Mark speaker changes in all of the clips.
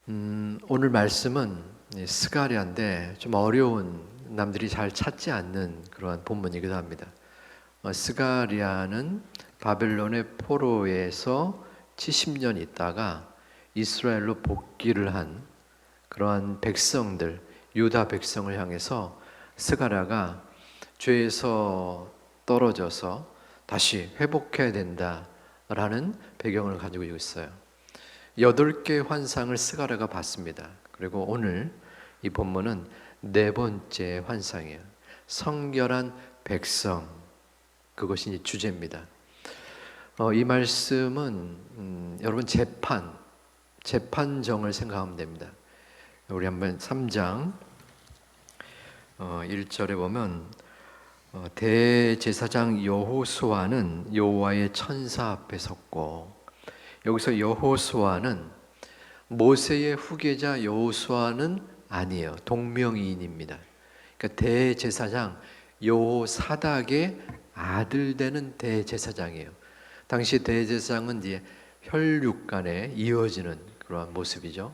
Speaker 1: 오늘 말씀은 스가랴인데 좀 어려운 남들이 잘 찾지 않는 그러한 본문이기도 합니다. 스가랴는 바벨론의 포로에서 70년 있다가 이스라엘로 복귀를 한 그러한 백성들, 유다 백성을 향해서 스가랴가 죄에서 떨어져서 다시 회복해야 된다라는 배경을 가지고 있어요. 8개의 환상을 스가랴가 봤습니다. 그리고 오늘 이 본문은 네 번째 환상이에요. 성결한 백성, 그것이 이제 주제입니다. 이 말씀은 여러분 재판정을 생각하면 됩니다. 우리 한번 3장 1절에 보면 대제사장 여호수아는 여호와의 천사 앞에 섰고, 여기서 여호수아는 모세의 후계자 여호수아는 아니에요. 동명이인입니다. 그러니까 대제사장 여호사닥의 아들 되는 대제사장이에요. 당시 대제사장은 이제 혈육 간에 이어지는 그러한 모습이죠.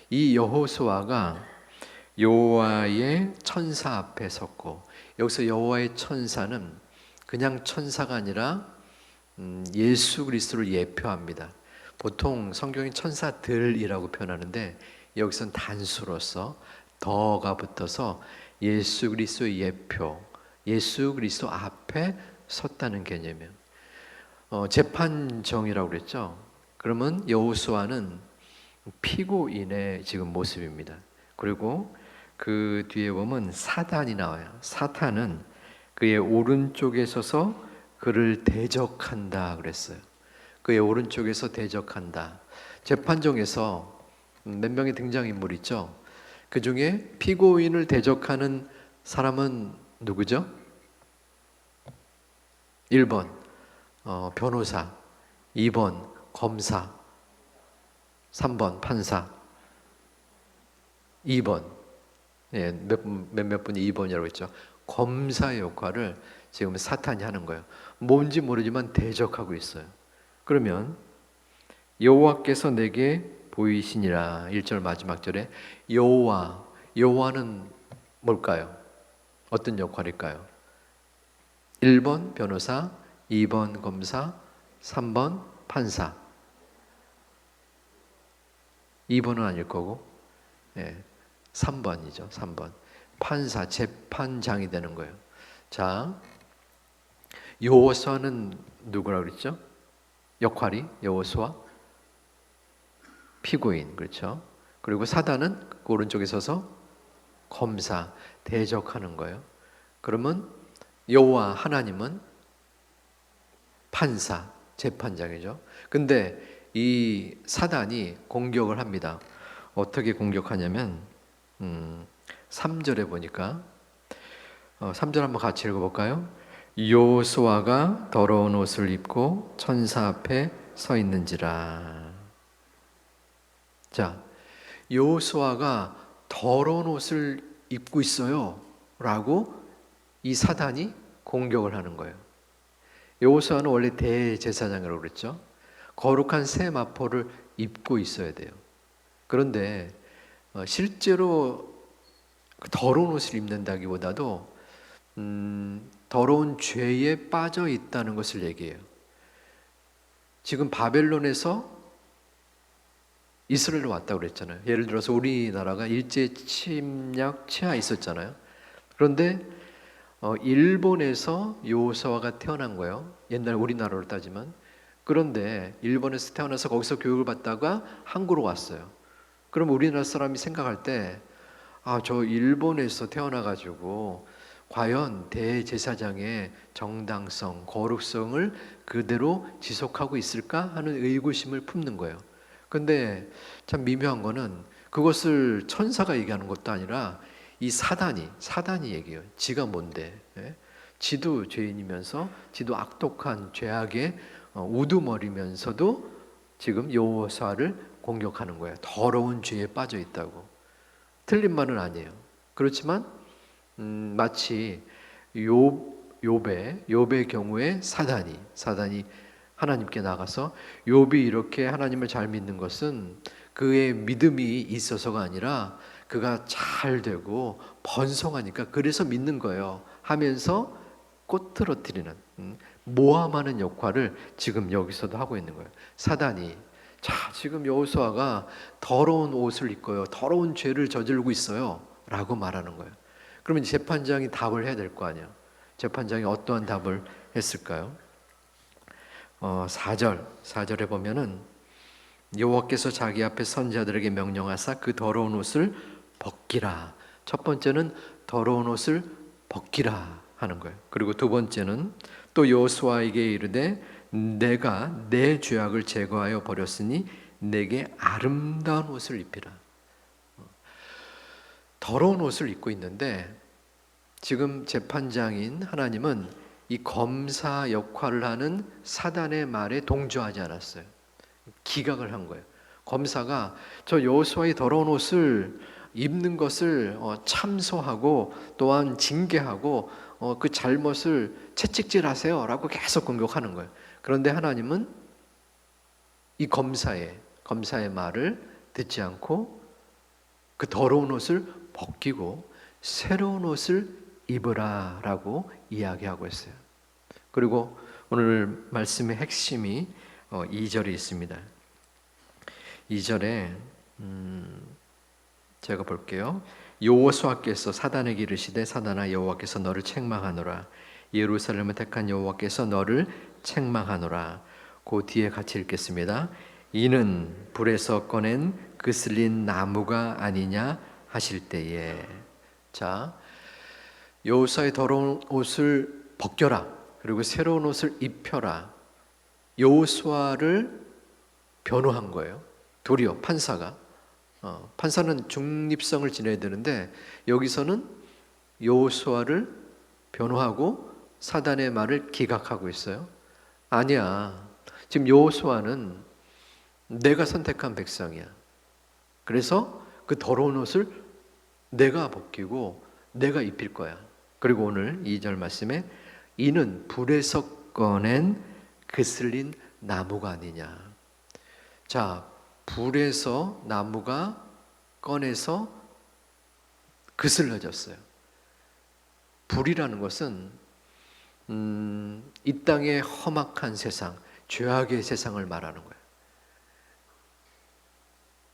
Speaker 1: 이 여호수아가 여호와의 천사 앞에 섰고, 여기서 여호와의 천사는 그냥 천사가 아니라 예수 그리스도를 예표합니다. 보통 성경이 천사들이라고 표현하는데 여기서는 단수로서 더가 붙어서 예수 그리스도의 예표, 예수 그리스도 앞에 섰다는 개념이에요. 재판정이라고 그랬죠. 그러면 여호수아는 피고인의 지금 모습입니다. 그리고 그 뒤에 보면 사단이 나와요. 사탄은 그의 오른쪽에 서서 그를 대적한다 그랬어요. 그의 오른쪽에서 대적한다. 재판정에서 몇 명의 등장인물 있죠. 그 중에 피고인을 대적하는 사람은 누구죠? 1번 변호사, 2번 검사, 3번 판사, 2번 몇몇 분이 2번이라고 했죠. 검사의 역할을 지금 사탄이 하는 거예요. 뭔지 모르지만 대적하고 있어요. 그러면 여호와께서 내게 보이시니라. 1절 마지막 절에 여호와는 뭘까요? 어떤 역할일까요? 1번 변호사, 2번 검사, 3번 판사. 2번은 아닐 거고 3번이죠. 3번 판사, 재판장이 되는 거예요. 자, 여호수아는 누구라고 그랬죠? 역할이 여호수아 피고인, 그렇죠? 그리고 사단은 그 오른쪽에 서서 검사, 대적하는 거예요. 그러면 여호와 하나님은 판사, 재판장이죠. 근데 이 사단이 공격을 합니다. 어떻게 공격하냐면 3절에 보니까 3절 한번 같이 읽어볼까요? 여호수아가 더러운 옷을 입고 천사 앞에 서 있는지라. 자, 여호수아가 더러운 옷을 입고 있어요 라고 이 사단이 공격을 하는 거예요. 여호수아는 원래 대제사장이라고 그랬죠. 거룩한 새 마포를 입고 있어야 돼요. 그런데 실제로 더러운 옷을 입는다기보다도 더러운 죄에 빠져 있다는 것을 얘기해요. 지금 바벨론에서 이스라엘로 왔다고 그랬잖아요. 예를 들어서 우리나라가 일제 침략 치하에 있었잖아요. 그런데 일본에서 여호수아가 태어난 거예요. 옛날 우리나라로 따지면. 그런데 일본에서 태어나서 거기서 교육을 받다가 한국으로 왔어요. 그럼 우리나라 사람이 생각할 때 저 일본에서 태어나가지고 과연 대제사장의 정당성, 거룩성을 그대로 지속하고 있을까 하는 의구심을 품는 거예요. 근데 참 미묘한 거는 그것을 천사가 얘기하는 것도 아니라 이 사단이 얘기해요. 지가 뭔데? 지도 죄인이면서 지도 악독한 죄악의 우두머리면서도 지금 여호수아를 공격하는 거예요. 더러운 죄에 빠져 있다고. 틀린 말은 아니에요. 그렇지만 마치 욥의 경우에 사단이 하나님께 나가서 욥이 이렇게 하나님을 잘 믿는 것은 그의 믿음이 있어서가 아니라 그가 잘 되고 번성하니까 그래서 믿는 거예요 하면서 꼬투러뜨리는 모함하는 역할을 지금 여기서도 하고 있는 거예요. 사단이 자 지금 여호수아가 더러운 옷을 입고요 더러운 죄를 저지르고 있어요 라고 말하는 거예요. 그러면 재판장이 답을 해야 될 거 아니에요. 재판장이 어떠한 답을 했을까요? 4절에 보면은 여호와께서 자기 앞에 선지자들에게 명령하사 그 더러운 옷을 벗기라. 첫 번째는 더러운 옷을 벗기라 하는 거예요. 그리고 두 번째는 또 여호수아에게 이르되 내가 내 죄악을 제거하여 버렸으니 내게 아름다운 옷을 입히라. 더러운 옷을 입고 있는데 지금 재판장인 하나님은 이 검사 역할을 하는 사단의 말에 동조하지 않았어요. 기각을 한 거예요. 검사가 저 여호수아의 더러운 옷을 입는 것을 참소하고 또한 징계하고 그 잘못을 채찍질하세요 라고 계속 공격하는 거예요. 그런데 하나님은 이 검사의 말을 듣지 않고 그 더러운 옷을 벗기고 새로운 옷을 입으라 라고 이야기하고 있어요. 그리고 오늘 말씀의 핵심이 2절에 있습니다. 2절에 제가 볼게요. 여호수아께서 사단에게 이르시되 사단아 여호와께서 너를 책망하노라. 예루살렘을 택한 여호와께서 너를 책망하노라. 그 뒤에 같이 읽겠습니다. 이는 불에서 꺼낸 그슬린 나무가 아니냐 하실 때에. 자, 여호수아의 더러운 옷을 벗겨라. 그리고 새로운 옷을 입혀라. 여호수아를 변호한 거예요. 도리어 판사가 판사는 중립성을 지내야 되는데 여기서는 여호수아를 변호하고 사단의 말을 기각하고 있어요. 아니야. 지금 여호수아는 내가 선택한 백성이야. 그래서 그 더러운 옷을 내가 벗기고 내가 입힐 거야. 그리고 오늘 2절 말씀에 이는 불에서 꺼낸 그슬린 나무가 아니냐. 자, 불에서 나무가 꺼내서 그슬러졌어요. 불이라는 것은 이 땅의 험악한 세상, 죄악의 세상을 말하는 거예요.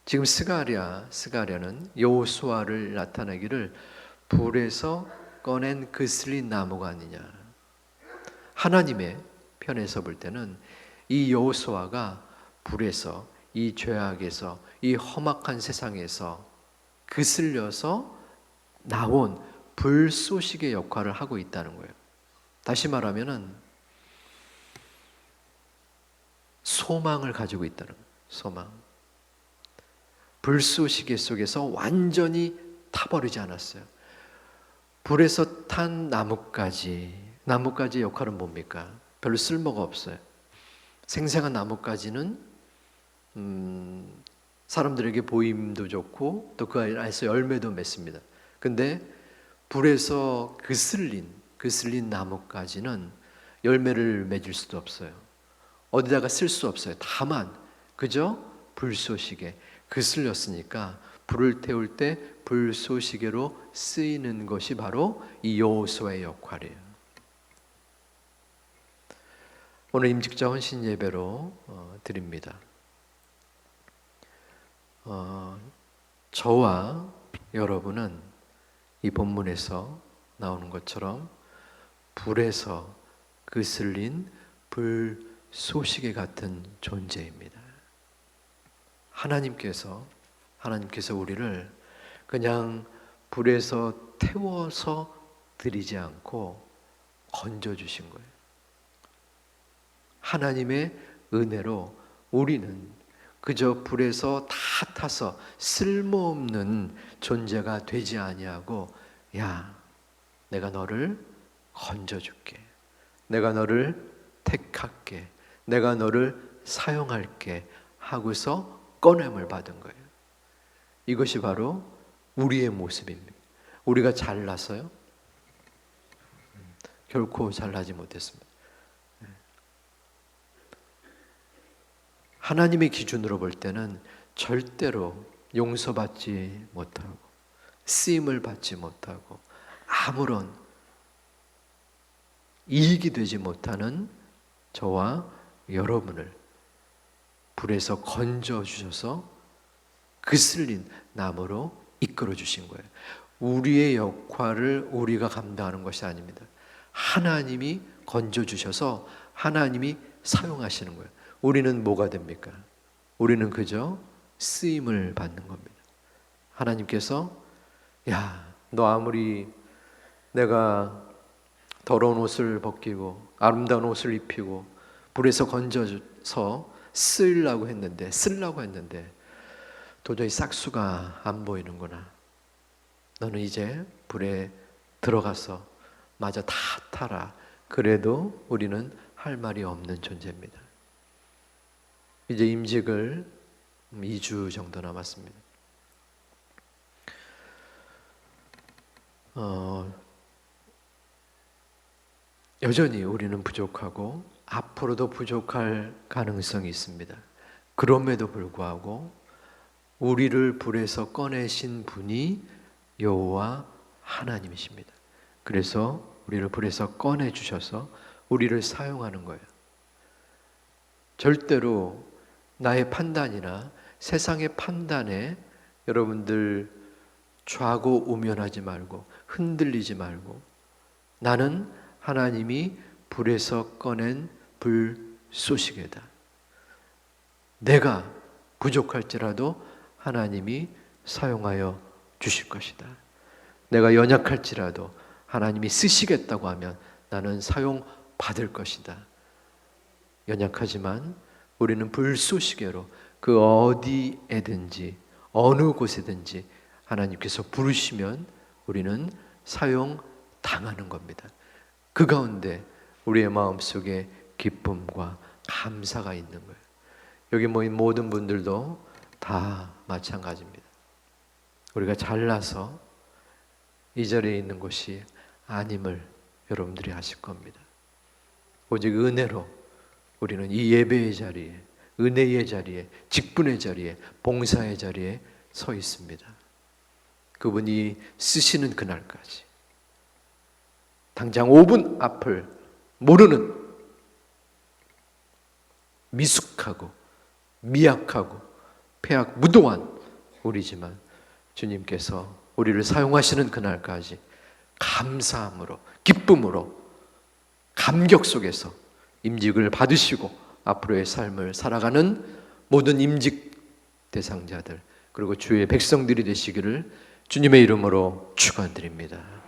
Speaker 1: 지금 스가랴는 여호수아를 나타내기를 불에서 꺼낸 그슬린 나무가 아니냐. 하나님의 편에서 볼 때는 이 여호수아가 불에서 이 죄악에서 이 험악한 세상에서 그슬려서 나온 불쏘시개 역할을 하고 있다는 거예요. 다시 말하면은 소망을 가지고 있다는 거예요. 소망. 불쏘시개 속에서 완전히 타버리지 않았어요. 불에서 탄 나뭇가지의 역할은 뭡니까? 별로 쓸모가 없어요. 생생한 나뭇가지는 사람들에게 보임도 좋고 또 그 안에서 열매도 맺습니다. 근데 불에서 그슬린 나뭇가지는 열매를 맺을 수도 없어요. 어디다가 쓸 수 없어요. 다만 그저 불쏘시개 그슬렸으니까 불을 태울 때 불쏘시개로 쓰이는 것이 바로 이 여호수아의 역할이에요. 오늘 임직자 헌신 예배로 드립니다. 저와 여러분은 이 본문에서 나오는 것처럼 불에서 그슬린 불쏘시개 같은 존재입니다. 하나님께서 우리를 그냥 불에서 태워서 드리지 않고 건져주신 거예요. 하나님의 은혜로 우리는 그저 불에서 다 타서 쓸모없는 존재가 되지 아니하고 야, 내가 너를 건져줄게. 내가 너를 택할게. 내가 너를 사용할게 하고서 꺼냄을 받은 거예요. 이것이 바로 우리의 모습입니다. 우리가 잘났어요? 결코 잘나지 못했습니다. 하나님의 기준으로 볼 때는 절대로 용서받지 못하고 쓰임을 받지 못하고 아무런 이익이 되지 못하는 저와 여러분을 불에서 건져 주셔서 그슬린 나무로 이끌어 주신 거예요. 우리의 역할을 우리가 감당하는 것이 아닙니다. 하나님이 건져 주셔서 하나님이 사용하시는 거예요. 우리는 뭐가 됩니까? 우리는 그저 쓰임을 받는 겁니다. 하나님께서 야, 너 아무리 내가 더러운 옷을 벗기고 아름다운 옷을 입히고 불에서 건져서 쓰려고 했는데 도저히 싹수가 안 보이는구나. 너는 이제 불에 들어가서 마저 다 타라. 그래도 우리는 할 말이 없는 존재입니다. 이제 임직을 2주 정도 남았습니다. 여전히 우리는 부족하고 앞으로도 부족할 가능성이 있습니다. 그럼에도 불구하고 우리를 불에서 꺼내신 분이 여호와 하나님이십니다. 그래서 우리를 불에서 꺼내 주셔서 우리를 사용하는 거예요. 절대로 나의 판단이나 세상의 판단에 여러분들 좌고우면하지 말고 흔들리지 말고 나는 하나님이 불에서 꺼낸 불쏘시개다. 내가 부족할지라도 하나님이 사용하여 주실 것이다. 내가 연약할지라도 하나님이 쓰시겠다고 하면 나는 사용받을 것이다. 연약하지만 우리는 불쏘시개로 그 어디에든지 어느 곳에든지 하나님께서 부르시면 우리는 사용당하는 겁니다. 그 가운데 우리의 마음속에 기쁨과 감사가 있는 거예요. 여기 모인 모든 분들도 다 마찬가지입니다. 우리가 잘나서 이 자리에 있는 것이 아님을 여러분들이 아실 겁니다. 오직 은혜로 우리는 이 예배의 자리에, 은혜의 자리에, 직분의 자리에, 봉사의 자리에 서 있습니다. 그분이 쓰시는 그날까지 당장 5분 앞을 모르는 미숙하고 미약하고 패악무도한 우리지만 주님께서 우리를 사용하시는 그날까지 감사함으로 기쁨으로 감격 속에서 임직을 받으시고 앞으로의 삶을 살아가는 모든 임직 대상자들 그리고 주의 백성들이 되시기를 주님의 이름으로 축원드립니다.